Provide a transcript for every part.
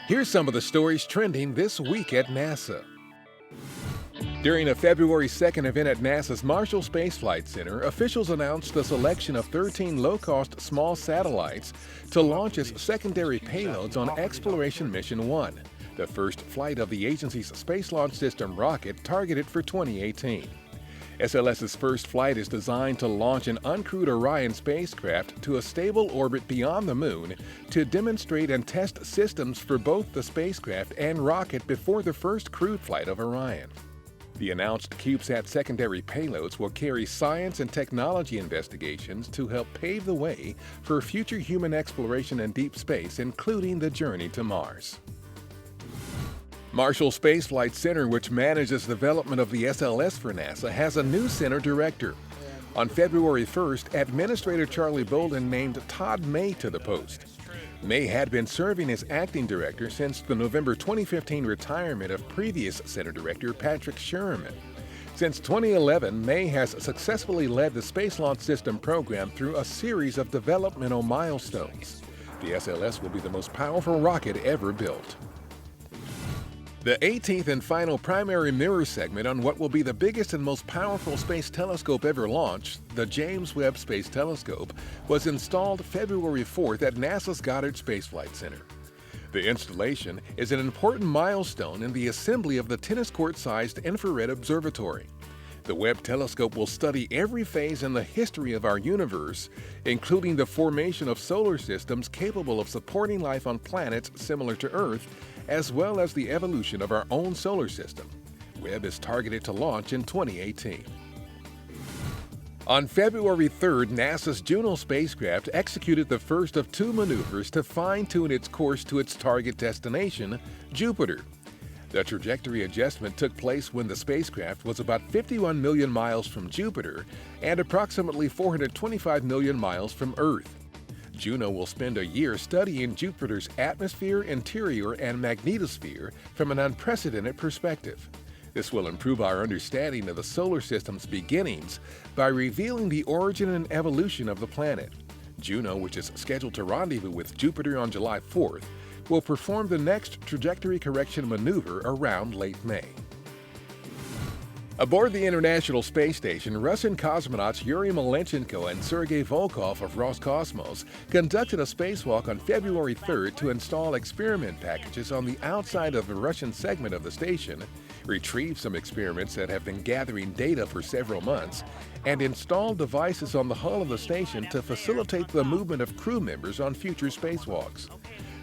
Here's some of the stories trending this week at NASA. During a February 2nd event at NASA's Marshall Space Flight Center, officials announced the selection of 13 low-cost small satellites to launch as secondary payloads on Exploration Mission 1, the first flight of the agency's Space Launch System rocket targeted for 2018. SLS's first flight is designed to launch an uncrewed Orion spacecraft to a stable orbit beyond the Moon to demonstrate and test systems for both the spacecraft and rocket before the first crewed flight of Orion. The announced CubeSat secondary payloads will carry science and technology investigations to help pave the way for future human exploration in deep space, including the journey to Mars. Marshall Space Flight Center, which manages development of the SLS for NASA, has a new center director. On February 1st, Administrator Charlie Bolden named Todd May to the post. May had been serving as acting director since the November 2015 retirement of previous center director Patrick Sherman. Since 2011, May has successfully led the Space Launch System program through a series of developmental milestones. The SLS will be the most powerful rocket ever built. The 18th and final primary mirror segment on what will be the biggest and most powerful space telescope ever launched, the James Webb Space Telescope, was installed February 4th at NASA's Goddard Space Flight Center. The installation is an important milestone in the assembly of the tennis court-sized infrared observatory. The Webb telescope will study every phase in the history of our universe, including the formation of solar systems capable of supporting life on planets similar to Earth, as well as the evolution of our own solar system. Webb is targeted to launch in 2018. On February 3rd, NASA's Juno spacecraft executed the first of two maneuvers to fine-tune its course to its target destination, Jupiter. The trajectory adjustment took place when the spacecraft was about 51 million miles from Jupiter and approximately 425 million miles from Earth. Juno will spend a year studying Jupiter's atmosphere, interior, and magnetosphere from an unprecedented perspective. This will improve our understanding of the solar system's beginnings by revealing the origin and evolution of the planet. Juno, which is scheduled to rendezvous with Jupiter on July 4th, will perform the next trajectory correction maneuver around late May. Aboard the International Space Station, Russian cosmonauts Yuri Malenchenko and Sergei Volkov of Roscosmos conducted a spacewalk on February 3rd to install experiment packages on the outside of the Russian segment of the station, retrieve some experiments that have been gathering data for several months, and install devices on the hull of the station to facilitate the movement of crew members on future spacewalks.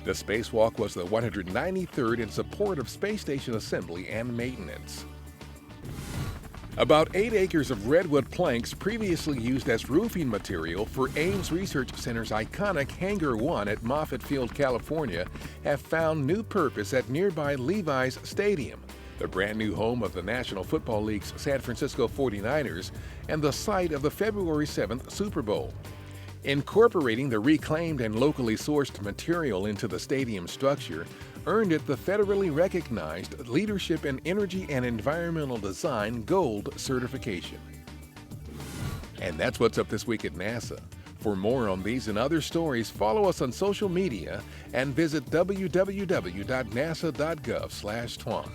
The spacewalk was the 193rd in support of space station assembly and maintenance. About 8 acres of redwood planks previously used as roofing material for Ames Research Center's iconic Hangar 1 at Moffett Field, California, have found new purpose at nearby Levi's Stadium, the brand new home of the National Football League's San Francisco 49ers and the site of the February 7th Super Bowl. Incorporating the reclaimed and locally sourced material into the stadium structure earned it the federally recognized Leadership in Energy and Environmental Design Gold certification. And that's what's up this week at NASA. For more on these and other stories, follow us on social media and visit www.nasa.gov/twan.